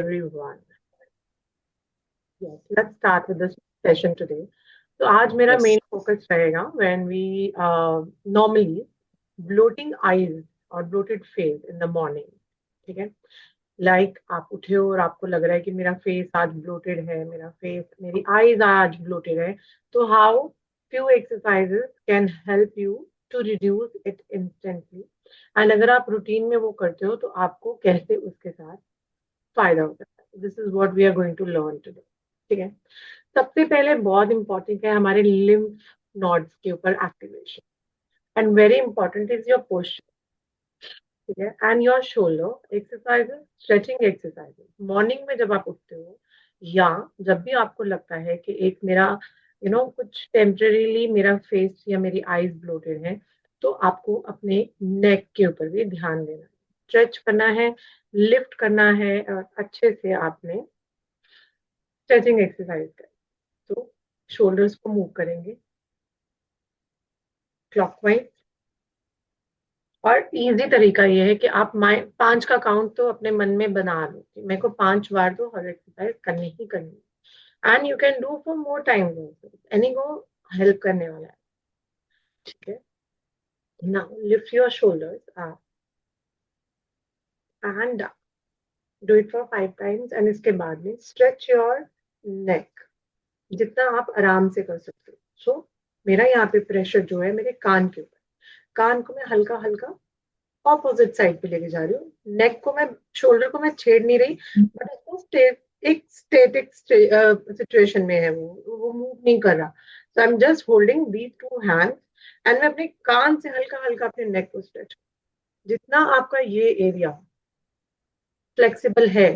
everyone. Yes, let's start with this session today. तो आज मेरा Yes. मेन फोकस रहेगा when we normally bloating eyes और bloated face in the morning. ठीक है, लाइक आप उठे हो और आपको लग रहा है कि मेरा फेस आज ब्लोटेड है, मेरी आईज आज ब्लोटेड है, तो how few exercises can help you to reduce it instantly, and अगर आप रूटीन में वो करते हो तो आपको कैसे उसके साथ फायदा हो सकता है. This is what we are going to learn today. ठीक है, सबसे पहले बहुत इंपॉर्टेंट है हमारे लिम्फ नोड्स के ऊपर activation, and very important is your posture. ठीक है, and your shoulder exercises, stretching exercises. Morning में जब आप उठते हो या जब भी आपको लगता है कि एक मेरा कुछ टेम्परेरीली मेरा फेस या मेरी आईज ब्लोटेड है, तो आपको अपने नेक के ऊपर भी ध्यान देना है, स्ट्रेच करना है, लिफ्ट करना है, और अच्छे से आपने स्ट्रेचिंग एक्सरसाइज करें. तो शोल्डर्स को मूव करेंगे क्लॉकवाइज, और इजी तरीका ये है कि आप 5 का काउंट तो अपने मन में बना लो कि मेरे को 5 बार तो हर एक्सरसाइज करनी ही करनी है, and you can do for more time, any को हेल्प करने वाला है. ठीक है, now lift your shoulders up and down, do it for 5 times, and इसके बाद में स्ट्रेच योर नेक जितना आप आराम से कर सकते हो. सो मेरा यहाँ पे प्रेशर जो है मेरे कान के ऊपर, कान को मैं हल्का हल्का ऑपोजिट साइड पे लेके जा रही हूँ. नेक को मैं, शोल्डर को मैं छेड़ नहीं रही, बट उसको एक स्टेटिक सिचुएशन में है, वो मूव नहीं कर रहा. So I am just holding these 2 hands, and मैं अपने कान से हल्का हल्का अपने नेक को स्ट्रेच. जितना आपका ये एरिया फ्लेक्सिबल है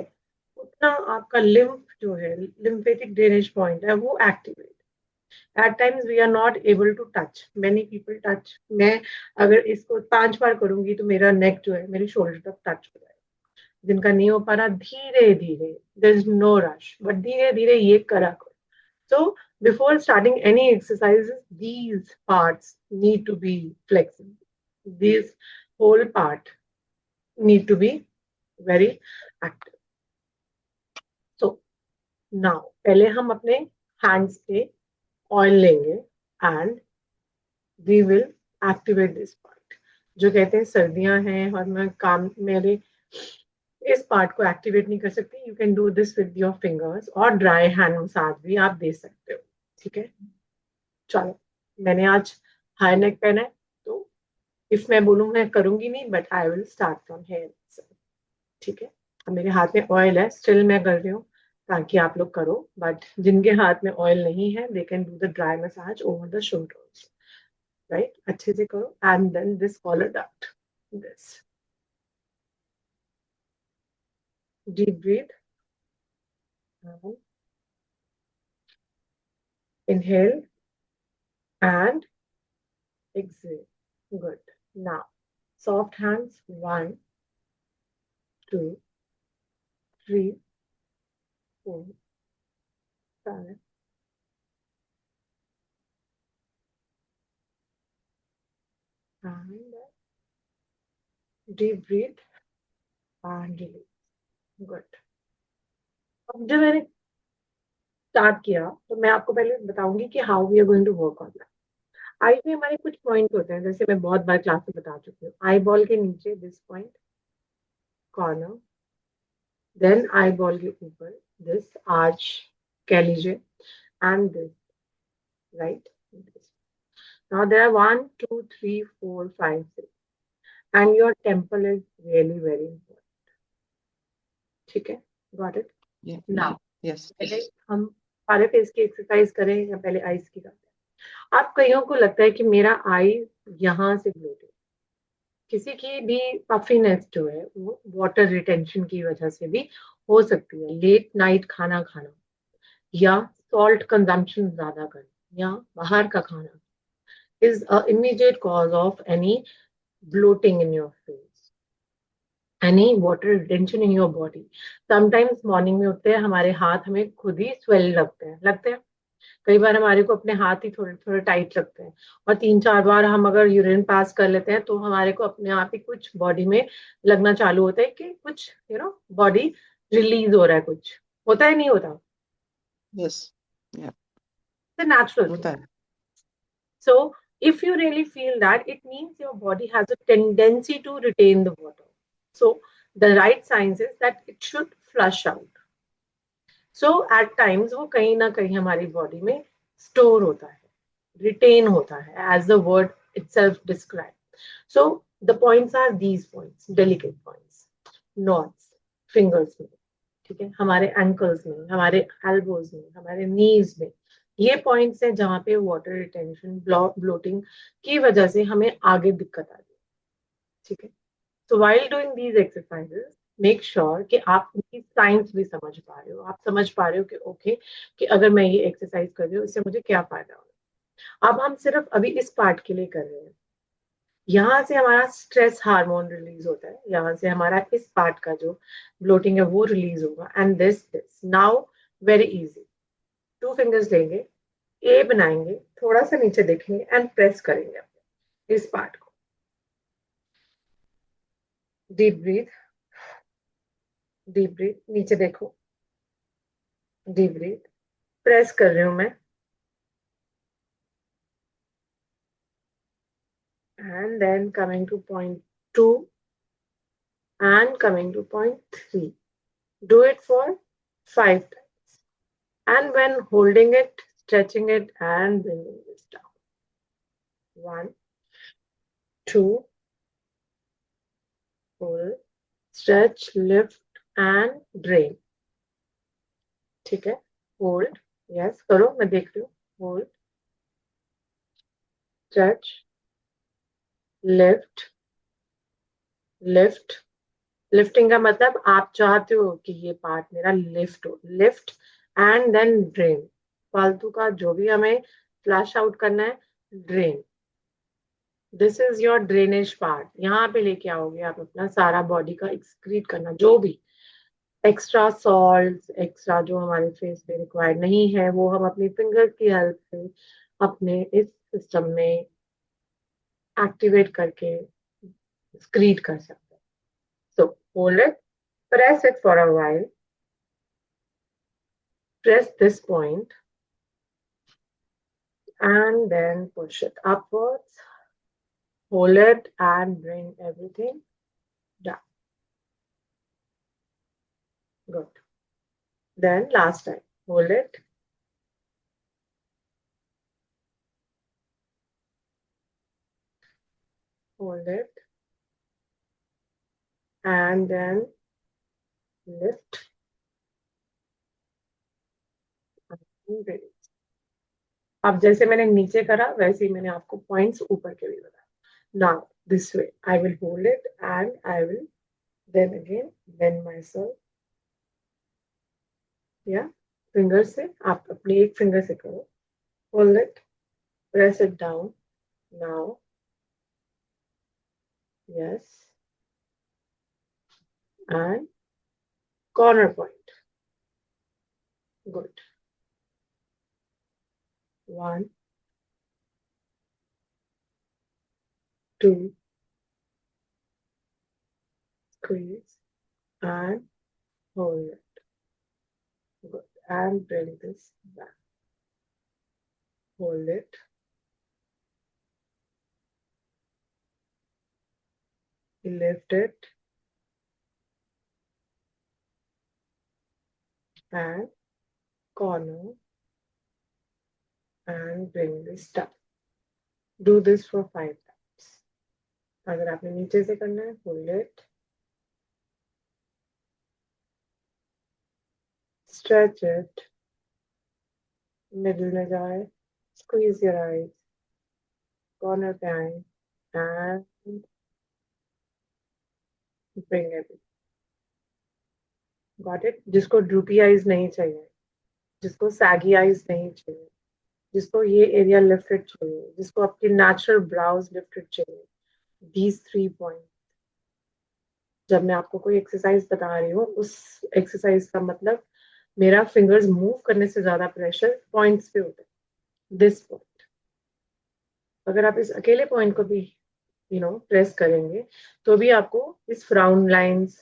उतना आपका लिम्फ जो है, लिम्फेटिक ड्रेनेज पॉइंट है, वो activate. At times we are not able to touch. Many people touch. मैं अगर इसको 5 बार करूंगी तो मेरा नेक जो है मेरे शोल्डर तक टच हो जाएगा. जिनका नहीं हो पा रहा, धीरे धीरे, there is no rush, but धीरे धीरे ये करा करो. So before starting any exercises, these parts need to be flexible. This whole part need to be very active. So now पहले हम अपने hands पे ऑयल लेंगे and we will activate this part. जो कहते हैं सर्दियां हैं और मैं काम मेरे इस पार्ट को एक्टिवेट नहीं कर सकती, you can do this with your fingers, और ड्राई हैंड मसाज भी आप दे सकते हो. ठीक है, चलो मैंने आज हाई नेक पहना है, तो इफ मैं बोलूँ मैं करूंगी नहीं, but I will start from here. ठीक है, अब मेरे हाथ में ऑयल है, स्टिल मैं कर रही हूँ ताकि आप लोग करो, बट जिनके हाथ में ऑयल नहीं है they can do the dry massage over the shoulders. Right, अच्छे से करो, and then this collar duct, this deep breathe, inhale and exhale. Good. Now soft hands, 1 2 3 4 5 and deep breathe and release. Good. अब जब मैंने start किया तो मैं आपको पहले बताऊंगी कि how we are going to work on that. I में हमारे कुछ पॉइंट होते हैं, जैसे मैं बहुत बार क्लास में बता चुकी हूँ. आई बॉल के नीचे this point, corner, then eyeball के ऊपर दिस आर्च कह लीजिए, and this, right. Now there are 1 2 3 4 5 6, and your temple is really very important. ठीक है, got it. Yeah. Now Yes. पहले हम सारे फेस की एक्सरसाइज करें या पहले आईज की करते हैं. आप कईयों को लगता है कि मेरा आई यहाँ से ब्लोटेड, किसी की भी पफीनेस जो है वो वाटर रिटेंशन की वजह से भी हो सकती है. लेट नाइट खाना खाना, या सॉल्ट कंजम्पशन ज्यादा करना, या बाहर का खाना is a immediate cause of any bloating in your face, any water retention in your body. Sometimes morning में उठते हैं हमारे हाथ हमें खुद ही स्वेल लगते हैं. कई बार हमारे को अपने हाथ ही थोड़े थोड़े टाइट लगते हैं, और 3-4 बार हम अगर यूरिन पास कर लेते हैं तो हमारे को अपने आप ही कुछ बॉडी में लगना चालू होता है कि कुछ बॉडी रिलीज हो रहा है कुछ, होता है नहीं होता? Yes. Yeah. नेचुरल होता है. So if you really feel that, it means your body has a tendency to retain the water. So the right signs is that it should flush out. So at times वो कहीं ना कहीं हमारी body में store होता है, retain होता है, as the word itself describes. So the points are these points, delicate points, knots, fingers में, ठीक है, हमारे एंकल्स में, हमारे एल्बोज में, हमारे नीज में, ये पॉइंट्स हैं जहाँ पे वाटर रिटेंशन, ब्लोटिंग की वजह से हमें आगे दिक्कत आ रही है, ठीक है. So while doing these exercises, make sure कि आप उनकी साइंस भी समझ पा रहे हो, आप समझ पा रहे हो कि ओके, कि अगर मैं ये एक्सरसाइज कर रही हूँ इससे मुझे क्या फायदा होगा. अब हम सिर्फ अभी इस पार्ट के लिए कर रहे हैं. यहाँ से हमारा स्ट्रेस हार्मोन रिलीज होता है, यहाँ से हमारा इस पार्ट का जो ब्लोटिंग है वो रिलीज होगा. And this now very easy. 2 fingers लेंगे, ए बनाएंगे, थोड़ा सा नीचे देखेंगे एंड प्रेस करेंगे इस पार्ट को. डीप ब्रीथ, डीप ब्रीथ, नीचे देखो, डीप ब्रीथ, प्रेस कर रही हूं मैं. And then coming to point 2 and coming to point 3. Do it for 5 times. And when holding it, stretching it and bringing this down. 1, 2, hold, stretch, lift and drain. ठीक है, hold, yes, करो, मैं देख रही हूँ. hold, stretch, lift, lift. Lifting का मतलब आप चाहते हो कि ये पार्ट मेरा लिफ्ट हो, लिफ्ट एंड देन ड्रेन. फालतू का जो भी हमें फ्लैश आउट करना है, drain. This is your drainage part. यहाँ पे लेके आओगे आप अपना सारा बॉडी का एक्सक्रीट करना, जो भी एक्स्ट्रा सॉल्ट, एक्स्ट्रा जो हमारे फेस पे रिक्वायर्ड नहीं है, वो हम अपनी फिंगर की हेल्प से अपने इस सिस्टम में एक्टिवेट करके एक्सक्रीट कर सकते हैं. So hold it, press it for a while, press this point and then push it upwards, hold it and bring everything down. Good. Then last time, hold it, hold it, and then lift and bring. अब जैसे मैंने नीचे करा वैसे ही मैंने आपको points ऊपर के भी बताया. Now this way, I will hold it and I will then again bend myself. Yeah, finger से आप अपनी एक फिंगर से करो. Hold it, press it down. Now, yes, and corner point. Good. 1, 2, squeeze and hold it. Good. And bring this back. Hold it. Lift it and corner and bring this down. Do this for 5 times. अगर आपने नीचे से करना है, hold it, stretch it, middle में जाए, squeeze your eyes, corner पे आए and bring it. Got it? जिसको droopy eyes नहीं चाहिए, जिसको saggy eyes नहीं चाहिए, जिसको ये एरिया लिफ्टेड चाहिए, जिसको आपकी नेचुरल ब्राउज लिफ्टेड चाहिए, these 3 points. जब मैं आपको कोई एक्सरसाइज बता रही हूँ, उस एक्सरसाइज का मतलब मेरा फिंगर्स मूव करने से ज्यादा प्रेशर पॉइंट्स पे होता है. दिस पॉइंट, अगर आप इस अकेले पॉइंट को भी प्रेस करेंगे तो भी आपको इस फ्राउन लाइंस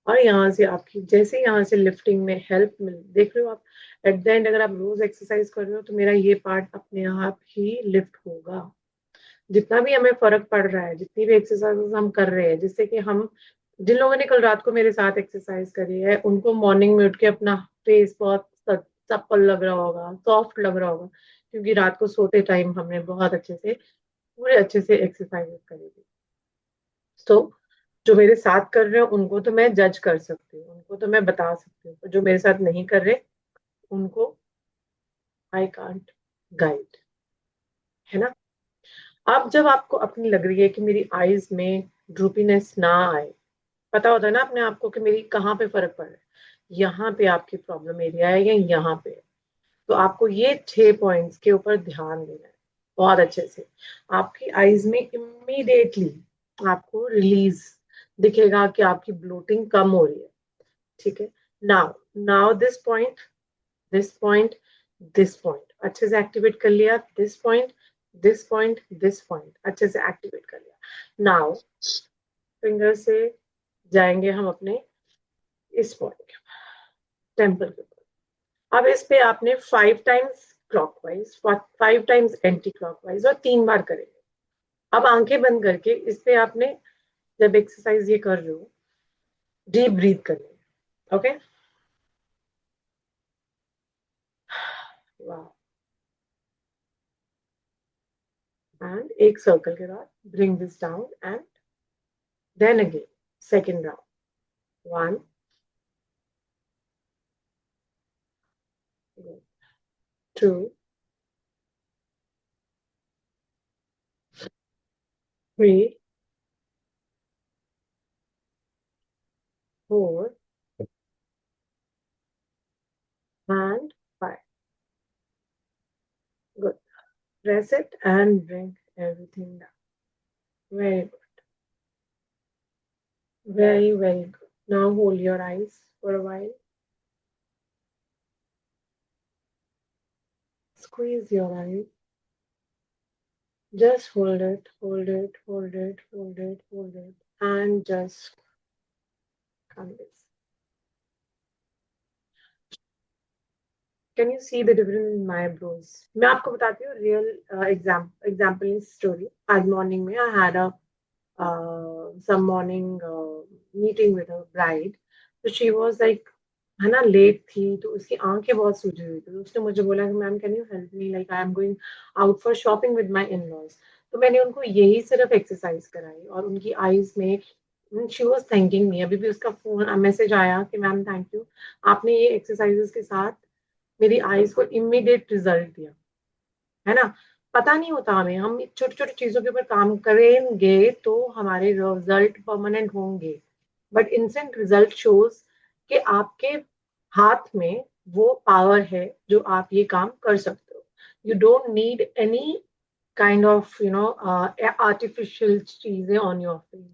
और यहाँ से आपकी जैसे यहाँ से लिफ्टिंग में हेल्प मिल, देख रहे हो आप, एट द एंड अगर आप रोज एक्सरसाइज कर रहे हो तो मेरा ये पार्ट अपने आप ही लिफ्ट होगा। जितना भी हमें फर्क पड़ रहा है, जितनी भी एक्सरसाइज हम कर रहे हैं, जिससे कि हम, जिन लोगों ने कल रात को मेरे साथ एक्सरसाइज करी है उनको मॉर्निंग में उठ के अपना फेस बहुत सप्पल लग रहा होगा, सॉफ्ट लग रहा होगा, क्योंकि रात को सोते टाइम हमने बहुत अच्छे से, पूरे अच्छे से एक्सरसाइज करी थी। तो जो मेरे साथ कर रहे हैं उनको तो मैं जज कर सकती हूँ, उनको तो मैं बता सकती हूँ, पर जो मेरे साथ नहीं कर रहे उनको आई कांट गाइड, है ना। अब जब आपको अपनी लग रही है कि मेरी आईज में ड्रूपीनेस ना आए, पता होता है ना अपने आप को कि मेरी कहाँ पे फर्क पड़ रहा है, यहाँ पे आपकी प्रॉब्लम एरिया है या यहाँ पे है। तो आपको ये 6 पॉइंट्स के ऊपर ध्यान देना है बहुत अच्छे से। आपकी आईज में इमीडिएटली आपको रिलीज दिखेगा कि आपकी ब्लोटिंग कम हो रही है, ठीक है। Now, now this point, this point, this point अच्छे से एक्टिवेट कर लिया, this point, this point, this point अच्छे से एक्टिवेट कर लिया। नाउ फिंगर से जाएंगे हम अपने इस पॉइंट, टेम्पल के ऊपर। अब इस पे आपने 5 times clockwise, 5 times anti clockwise और 3 बार करेंगे। अब आंखें बंद करके इस पे आपने, जब एक्सरसाइज ये कर रहे हो, डीप ब्रीथ करनी है, ओके। वाह। एंड एक सर्कल के बाद bring this down and then again second round, 1, 2, 3, 4 and 5. Good. Press it and bring everything down. Very good. Very, very good. Now hold your eyes for a while. Squeeze your eyes. Just hold it, hold it, hold it, hold it, hold it, and just come this. Can you see the difference in my eyebrows? मैं आपको बताती हूँ real example story. आज morning में I had a some morning meeting with a bride. तो she was like, है ना, late थी तो उसकी आंखें बहुत सूजी हुई थी, तो उसने मुझे बोला कि ma'am can you help me, like I am going out for shopping with my in laws. तो मैंने उनको यही सिर्फ एक्सरसाइज कराई और उनकी आईज में, शी वाज थैंकिंग मी, अभी भी उसका फोन मैसेज आया कि मैम थैंक यू, आपने ये एक्सरसाइजेस के साथ मेरी आईज को इमीडिएट रिजल्ट दिया, है ना। पता नहीं होता हमें, हम छोटी छोटी चीजों के ऊपर काम करेंगे तो हमारे रिजल्ट परमानेंट होंगे, बट इंस्टेंट रिजल्ट शोज कि आपके हाथ में वो पावर है जो आप ये काम कर सकते हो। You don't need any kind of artificial चीजें on your face,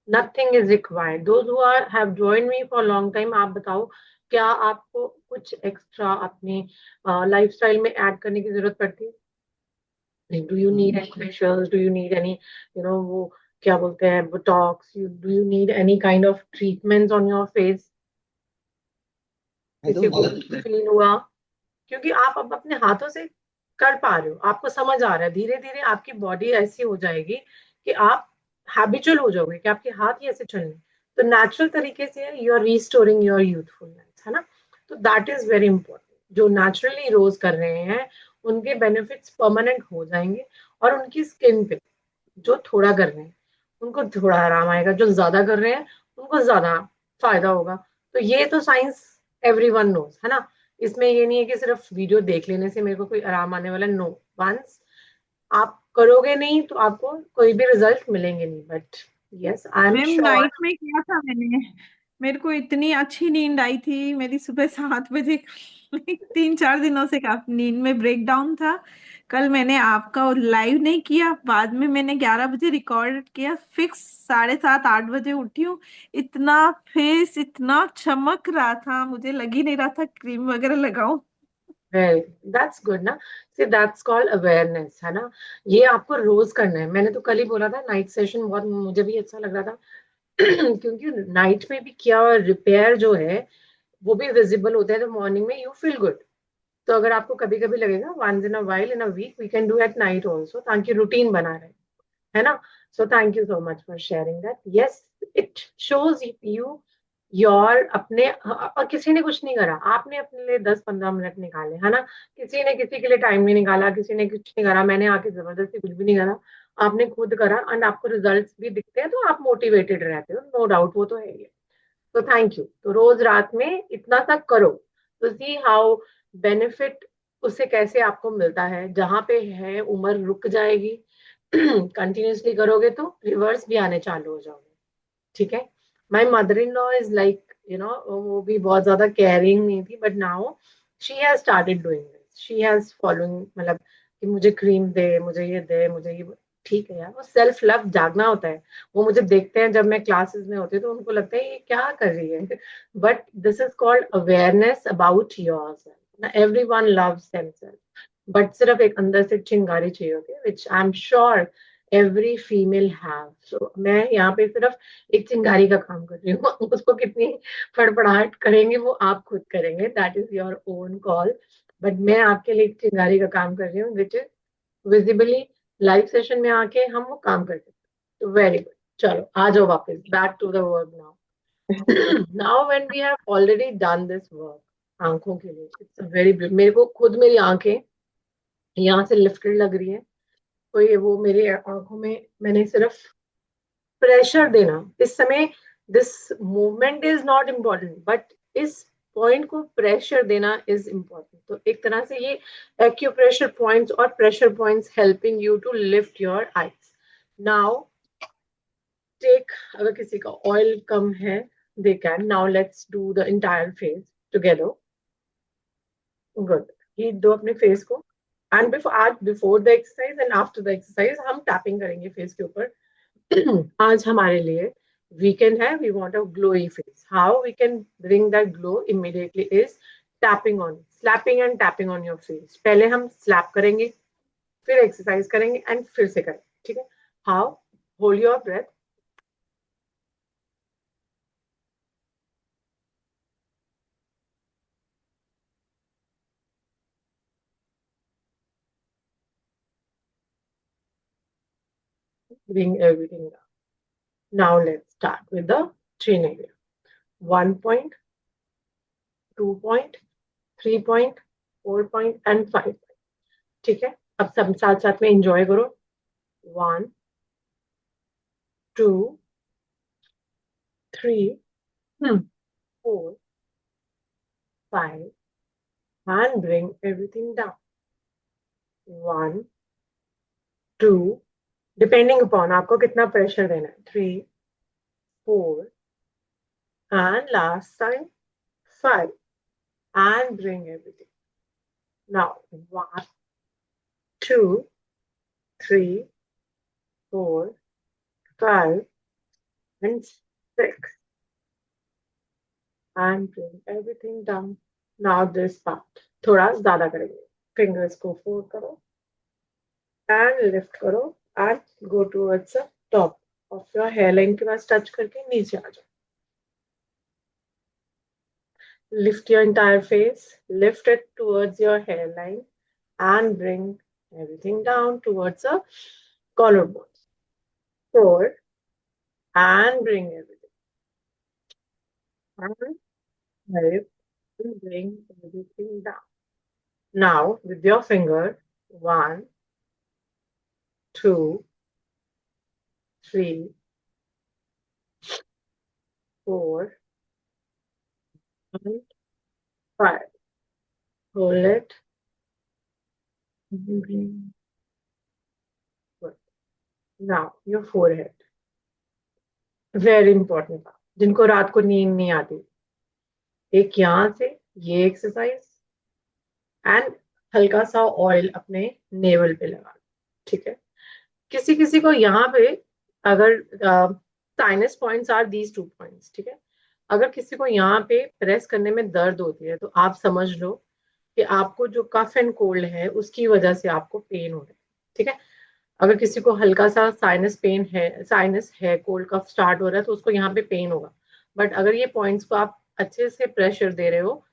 nothing is required. Those who are have joined me for long time, आप बताओ क्या आपको कुछ एक्स्ट्रा अपनी लाइफस्टाइल में ऐड करने की जरूरत पड़ती है? Do you need any facials, do you need any, वो क्या बोलते हैं, Botox, you do you need any kind of treatments on your face? I किसी don't को need that. फील हुआ? क्योंकि आप अब अपने हाथों से कर पा रहे हो, आपको समझ आ रहा है, धीरे धीरे आपकी बॉडी ऐसी हो जाएगी कि आप हैबिचुअल हो जाओगे कि आपके हाथ ही ऐसे चलने, तो नेचुरल तरीके से you are restoring your youthfulness, है ना। तो दैट इज वेरी इंपॉर्टेंट। जो नेचुरली रोज कर रहे हैं उनके बेनिफिट्स परमानेंट हो जाएंगे, और उनकी स्किन पे जो थोड़ा कर रहे हैं उनको थोड़ा आराम आएगा, जो ज्यादा कर रहे हैं उनको ज्यादा फायदा होगा। तो ये तो साइंस एवरीवन नोज, है ना। इसमें ये नहीं है कि सिर्फ वीडियो देख लेने से मेरे को कोई आराम आने वाला, नो। वंस आप करोगे नहीं तो आपको कोई भी रिजल्ट मिलेंगे नहीं, but yes I am ma'am sure. Night में किया था मैंने, मेरे को इतनी अच्छी नींद आई थी, मेरी सुबह 7 बजे 3-4 दिनों से काफी नींद में ब्रेकडाउन था। कल मैंने आपका लाइव नहीं किया, बाद में मैंने 11 बजे रिकॉर्ड किया, फिक्स 7:30-8 बजे उठी हूँ। इतना फेस इतना चमक रहा था, मुझे लग ही नहीं रहा था क्रीम वगैरह लगाऊं। वेरी, दैट्स गुड ना। सी दैट्स कॉल्ड अवेयरनेस, है ना। ये आपको रोज करना है। मैंने तो कल ही बोला था नाइट सेशन बहुत मुझे भी अच्छा लग रहा था, क्योंकि नाइट में भी किया हुआ रिपेयर जो है वो भी विजिबल होता है, तो मॉर्निंग में यू फील गुड। तो अगर आपको कभी कभी लगेगा, once in a while in a week we can do at night also, ताकि रूटीन बना रहे, है ना। So thank you so much for sharing that. Yes, it shows you your अपने, और किसी ने कुछ नहीं करा, आपने अपने लिए 10-15 मिनट निकाले, है ना। किसी ने किसी के लिए टाइम नहीं निकाला, किसी ने कुछ नहीं करा, मैंने आके जबरदस्ती कुछ भी नहीं करा, आपने खुद करा एंड आपको रिजल्ट्स भी दिखते हैं, तो आप मोटिवेटेड रहते हो, नो डाउट, वो तो है ही। तो थैंक यू। तो रोज रात में इतना तक करो, तो सी हाउ बेनिफिट उससे कैसे आपको मिलता है। जहां पे है उम्र रुक जाएगी, कंटिन्यूसली करोगे तो रिवर्स भी आने चालू हो जाओगे, ठीक है। My mother in law is like, you know, वो भी बहुत ज्यादा केयरिंग नहीं थी, but now she has started doing this, she has following, मतलब कि मुझे क्रीम दे, मुझे ये दे, मुझे ये। ठीक है यार, वो सेल्फ लव जागना होता है। वो मुझे देखते हैं जब मैं क्लासेस में होती हूँ, तो उनको लगता है ये क्या कर रही है, but this is called awareness about yourself. Everyone loves themselves, but सिर्फ एक अंदर से चिंगारी चाहिए होती है, which I am sure every female have. So मैं यहाँ पे सिर्फ एक चिंगारी का काम कर रही हूँ। उसको कितनी फड़फड़ाहट करेंगे वो आप खुद करेंगे, that is your own call. But मैं आपके लिए एक चिंगारी का काम कर रही हूँ, which is visibly live session में आके हम वो काम कर सकते हैं। तो वेरी गुड, चलो आ जाओ वापस, back to the work now. Now when we have already done this work, आंखों के लिए इट्स अ वेरी, मेरे को खुद मेरी आंखें यहाँ से लिफ्टेड लग रही है। तो ये वो मेरी आंखों में मैंने सिर्फ प्रेशर देना इस समय, this movement is not important, but इस पॉइंट को प्रेशर देना इज इम्पॉर्टेंट। तो एक तरह से ये एक्यूप्रेशर पॉइंट्स और pressure points helping you to lift your eyes. Now take, अगर किसी का ऑयल कम है, they can, now let's do the entire face together. Good, heat दो अपने फेस को, एंड बिफोर, आज before the exercise and after the exercise हम टैपिंग करेंगे फेस के ऊपर। आज हमारे लिए वीकेंड है, we want a glowy face. How we can bring that glow immediately is tapping on, slapping and tapping on your face. पहले हम स्लैप करेंगे, फिर एक्सरसाइज करेंगे एंड फिर से करेंगे, ठीक है। How, hold your breath, bring everything down. Now let's start with the chin area. 1 point, 2 point, 3 point, 4 point and 5 point. ठीक है, अब सब साथ साथ में एंजॉय करो। 1, 2, 3, 4, 5 and bring everything down. 1, 2, depending upon आपको कितना प्रेशर देना है, 3, 4 and last time 5 and bring everything. Now 1, 2, 3, 4, 5 and 6 and bring everything down. Now this part थोड़ा ज्यादा करेंगे, फिंगर्स को फोल्ड करो एंड लिफ्ट करो and go towards the top of your hairline के पास टच करके नीचे आ जाओ। Lift your entire face, lift it towards your hairline and bring everything down towards the collarbone. 4 and bring everything. And 5 and bring everything down. Now with your finger, 1, 2, 3, 4 and 5. Hold it. Good. Now your forehead. Very important part. जिनको रात को नींद नहीं आती, एक यहाँ से ये एक्सरसाइज एंड हल्का सा ऑयल अपने नेवल पे लगा, ठीक है। किसी किसी को यहाँ पे, अगर sinus points are these 2 points, ठीक है। अगर किसी को यहाँ पे प्रेस करने में दर्द होती है, तो आप समझ लो कि आपको जो कफ एंड कोल्ड है उसकी वजह से आपको पेन हो रहा है, ठीक है। अगर किसी को हल्का सा साइनस पेन है, साइनस है, कोल्ड कफ स्टार्ट हो रहा है तो उसको यहाँ पे पेन होगा, बट अगर ये पॉइंट्स को आप अच्छे से प्रेशर दे रहे हो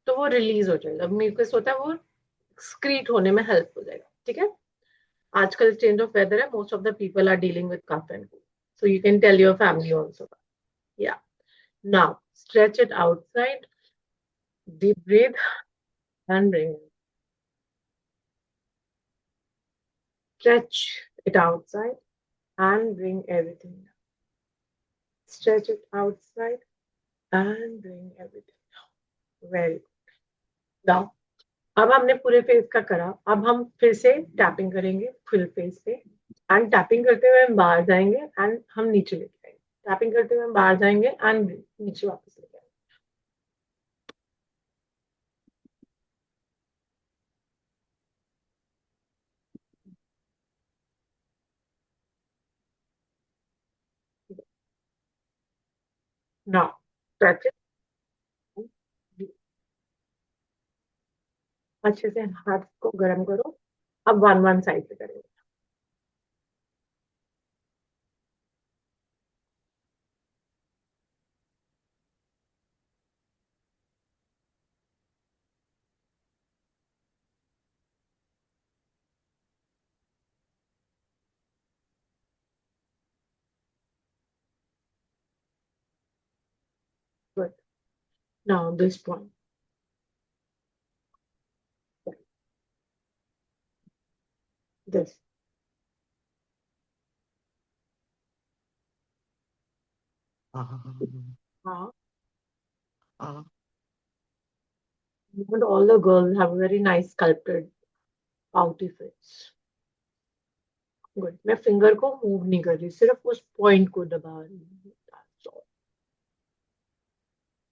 तो वो रिलीज हो जाएगा, म्यूकस होता है वो एक्सक्रीट होने में हेल्प हो जाएगा, ठीक है। आजकल चेंज ऑफ वेदर है, most of the people are dealing with cough and cold, so you can tell your family also, yeah. Now stretch it outside, deep breathe and bring it. Stretch it outside and bring everything down. Stretch it outside and bring everything down. Very good. Now, अब हमने पूरे face का करा, अब हम फिर से tapping करेंगे फुल फेस पे, एंड टैपिंग करते हुए हम बाहर जाएंगे एंड हम नीचे लेके आएंगे, टैपिंग करते हुए हम बाहर जाएंगे एंड नीचे वापस लेके आएंगे। नाउ स्ट्रेच इट, अच्छे से हाथ को गर्म करो। अब वन वन साइड पे करेंगे। Good. Now this point, this, हाँ, but all the girls have a very nice sculpted pouty face. Good. मैं फिंगर को मूव नहीं कर रही, सिर्फ उस पॉइंट को दबा रही हूँ।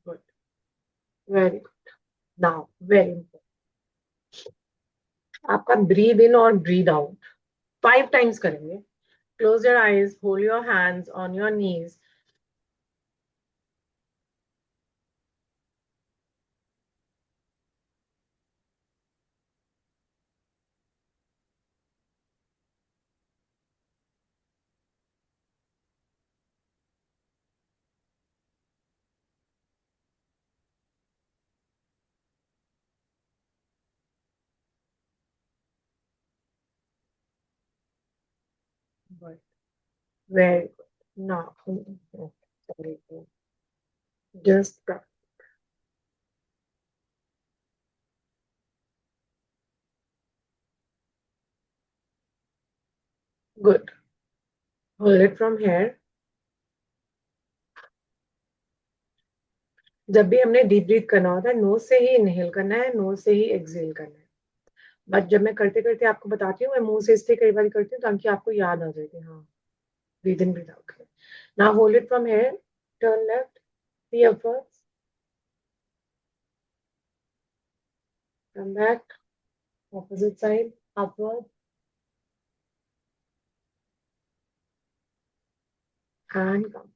Good, very good. Now very important, आपका ब्रीद इन और ब्रीद आउट 5 टाइम्स करेंगे। Close your eyes, hold your hands on your knees, very good. Now just good, hold it from here. जब भी हमने डीप ब्रीथ करना होता है, knows से ही इनहेल करना है, नोज से ही एक्सहेल करना है। बट जब मैं करते करते आपको बताती हूँ, मैं मुंह से इसलिए कई बार करती हूँ ताकि आपको याद आ जाए कि हाँ, breathe in, breathe out. Now hold it from here, turn left, see upwards, come back, opposite side, upward, and come.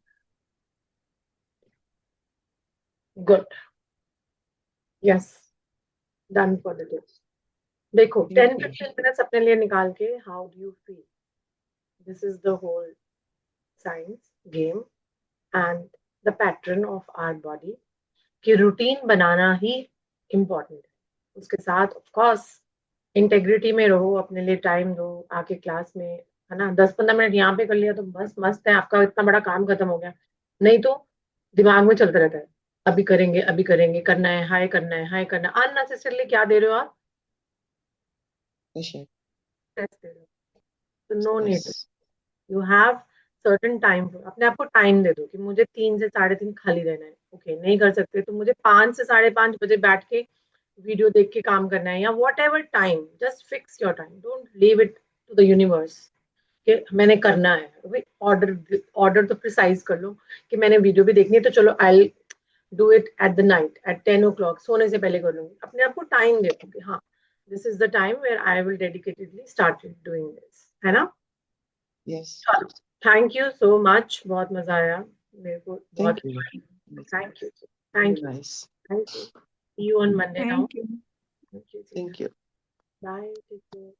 Good. Yes, done for the day. देखो 10-15 minutes अपने लिए निकाल के, how do you feel? This is the whole science game and the pattern of our body कि routine बनाना ही important है। उसके साथ of course integrity में रहो, अपने लिए टाइम दो, आके क्लास में, है ना, 10-15 मिनट यहाँ पे कर लिया तो बस मस्त है, आपका इतना बड़ा काम खत्म हो गया। नहीं तो दिमाग में चलता रहता है, अभी करेंगे, अभी करेंगे, करना है, हाय करना है, हाय करना है, अननेसेसरली क्या दे रहे हो आप, स्ट्रेस दे रहे हो, तो no need. You have certain time, अपने आप को टाइम दे दो कि मुझे 3 से 3:30 खाली रहना है। ओके, नहीं कर सकते तो मुझे 5 से 5:30 बजे बैठ के वीडियो देख के काम करना है, या whatever time, just fix your time, don't leave it to the universe कि मैंने करना है। ऑर्डर ऑर्डर तो प्रिसाइज कर लो कि मैंने वीडियो भी देखनी है, तो चलो I do it at the night at 10 o'clock, सोने से पहले कर लूंगी। अपने आप को टाइम दे दो कि हाँ, this is the time where I will dedicatedly start doing this, है ना। चलो, थैंक यू सो मच, बहुत मजा आया मेरे को, बहुत। Thank you, thank you, thank you. See you on Monday now. Thank you. Thank you. Bye. Take care.